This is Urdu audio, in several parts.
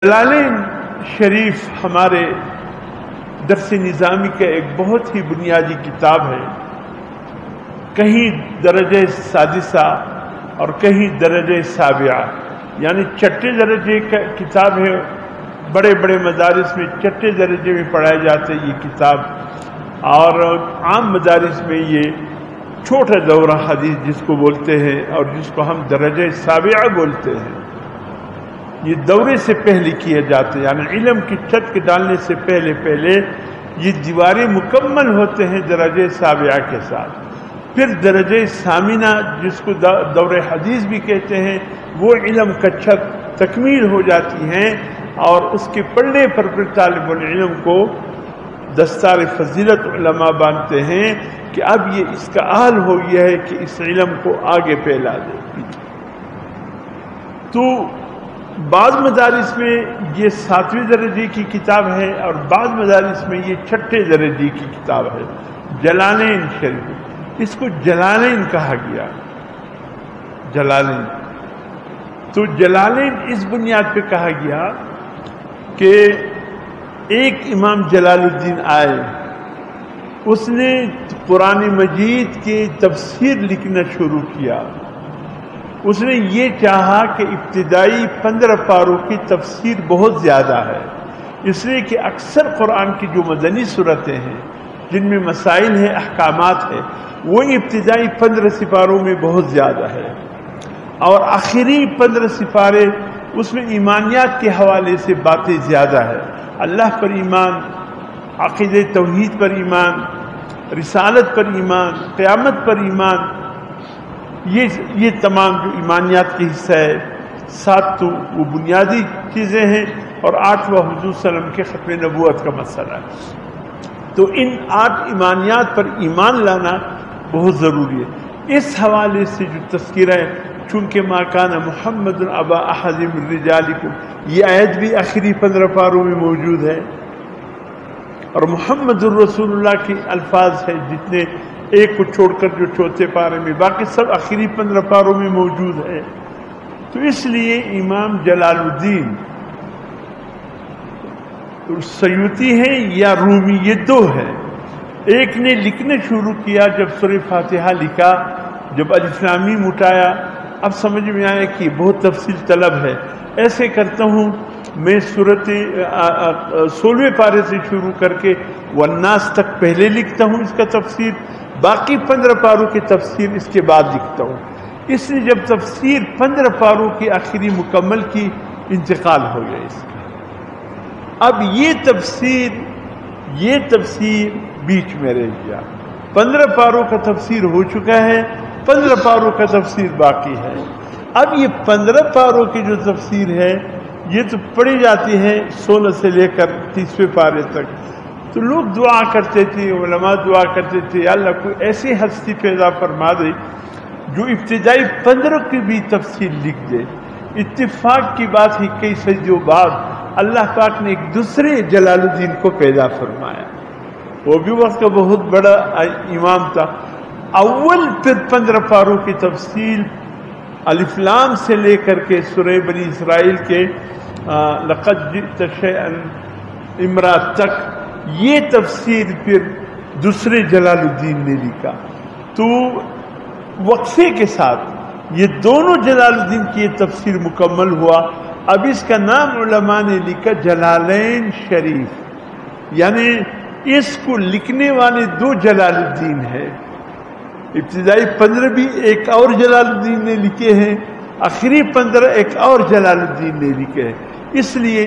جلالین شریف ہمارے درس نظامی کا ایک بہت ہی بنیادی کتاب ہے. کہیں درجہ سادسہ اور کہیں درجہ سابعہ، یعنی چھٹے درجے کا کتاب ہے. بڑے بڑے مدارس میں چھٹے درجے میں پڑھائے جاتے یہ کتاب، اور عام مدارس میں یہ چھوٹا دورہ حدیث جس کو بولتے ہیں اور جس کو ہم درجہ سابعہ بولتے ہیں، یہ دورے سے پہلے کیا جاتا ہے. یعنی علم کی چھت کے ڈالنے سے پہلے یہ دیواریں مکمل ہوتے ہیں درجہ سابعہ کے ساتھ. پھر درجہ ثامنہ جس کو دور حدیث بھی کہتے ہیں، وہ علم کا چھت تکمیل ہو جاتی ہیں، اور اس کے پڑھنے پر پھر طالب العلم کو دستار فضیلت علماء باندھتے ہیں کہ اب یہ اس کا اہل ہو گیا ہے کہ اس علم کو آگے پھیلا دے. تو بعض مدارس میں یہ 7ویں درجے کی کتاب ہے اور بعض مدارس میں یہ 6 درجے کی کتاب ہے. جلالین شریف، اس کو جلالین کہا گیا. جلالین، تو جلالین اس بنیاد پہ کہا گیا کہ ایک امام جلال الدین آئے، اس نے قرآن مجید کی تفسیر لکھنا شروع کیا. اس نے یہ چاہا کہ ابتدائی 15 پاروں کی تفسیر بہت زیادہ ہے، اس لیے کہ اکثر قرآن کی جو مدنی صورتیں ہیں جن میں مسائل ہیں، احکامات ہیں، وہ ابتدائی 15 سپاروں میں بہت زیادہ ہے، اور آخری 15 سپارے اس میں ایمانیات کے حوالے سے باتیں زیادہ ہے. اللہ پر ایمان، عقیدہ توحید پر ایمان، رسالت پر ایمان، قیامت پر ایمان، یہ تمام جو ایمانیات کے حصہ ہے. 7 تو وہ بنیادی چیزیں ہیں، اور 8واں حضور صلی اللہ علیہ وسلم کے ختم نبوت کا مسئلہ ہے. تو ان 8 ایمانیات پر ایمان لانا بہت ضروری ہے. اس حوالے سے جو تذکرہ ہے، چونکہ ما کان محمد ابا احد من رجالکم، یہ آیت بھی آخری 15 پاروں میں موجود ہے، اور محمد الرسول اللہ کے الفاظ ہیں جتنے ایک کو چھوڑ کر جو 4 پارے میں، باقی سب آخری 15 پاروں میں موجود ہے. تو اس لیے امام جلال الدین سیوطی ہیں یا رومی، یہ 2 ہیں. ایک نے لکھنا شروع کیا جب سورہ فاتحہ لکھا، جب الف لام میم اٹھایا، اب سمجھ میں آیا کہ بہت تفصیل طلب ہے. ایسے کرتا ہوں میں سورت 16ویں پارے سے شروع کر کے والناس تک پہلے لکھتا ہوں اس کا تفسیر، باقی 15 پاروں کی تفسیر اس کے بعد لکھتا ہوں. اس لیے جب تفسیر 15 پاروں کی آخری مکمل کی، انتقال ہو گیا اس کا. اب یہ تفسیر بیچ میں رہ گیا. 15 پاروں کا تفسیر ہو چکا ہے، 15 پاروں کا تفسیر باقی ہے. اب یہ 15 پاروں کی جو تفسیر ہے یہ تو پڑھی جاتی ہے 16 سے لے کر 30ویں پارے تک. تو لوگ دعا کرتے تھے، علماء دعا کرتے تھے، یا اللہ کوئی ایسی ہستی پیدا فرما دے جو ابتدائی 15 کی بھی تفسیر لکھ دے. اتفاق کی بات ہے کئی صدیوں بعد اللہ پاک نے ایک دوسرے جلال الدین کو پیدا فرمایا. وہ بھی وقت کا بہت بڑا امام تھا. اول پھر 15 پاروں کی تفصیل الف لام سے لے کر کے سورہ بنی اسرائیل کے لقد جئت شیئا امرا تک، یہ تفسیر پھر دوسرے جلال الدین نے لکھا. تو وقفے کے ساتھ یہ دونوں جلال الدین کی یہ تفسیر مکمل ہوا. اب اس کا نام علماء نے لکھا جلالین شریف، یعنی اس کو لکھنے والے 2 جلال الدین ہیں. ابتدائی 15 بھی ایک اور جلال الدین نے لکھے ہیں، آخری 15 ایک اور جلال الدین نے لکھے ہیں. اس لیے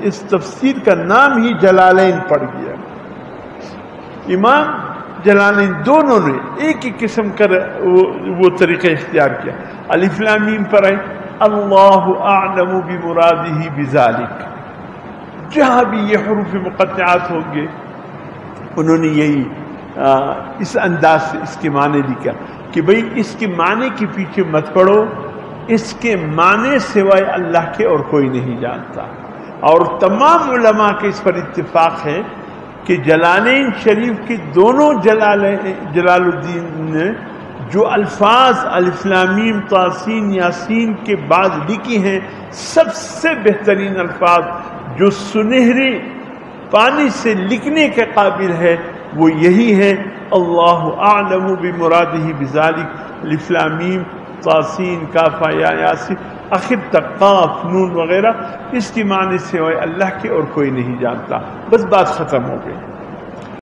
اس تفسیر کا نام ہی جلالین پڑ گیا. امام جلالین دونوں نے ایک ہی قسم کا وہ طریقہ اختیار کیا. الف لام میم پر ہے اللہ اعلم بمرادہ بذالک، جہاں بھی یہ حروف مقطعات ہوں گے انہوں نے یہی اس انداز سے اس کے معنی لکھا کہ بھئی اس کے معنی کے پیچھے مت پڑو، اس کے معنی سوائے اللہ کے اور کوئی نہیں جانتا. اور تمام علماء کے اس پر اتفاق ہے کہ جلالین شریف کی دونوں جلال الدین نے جو الفاظ الف لام میم طاسین یاسین کے بعد لکھی ہیں، سب سے بہترین الفاظ جو سنہرے پانی سے لکھنے کے قابل ہے وہ یہی ہے، اللہ اعلم بمرادہ بذالک، الف لام میم طاسین کاف یا یاسین آخر تک قاف نون وغیرہ، اس کی معنی سے اللہ کے اور کوئی نہیں جانتا، بس بات ختم ہو گئی۔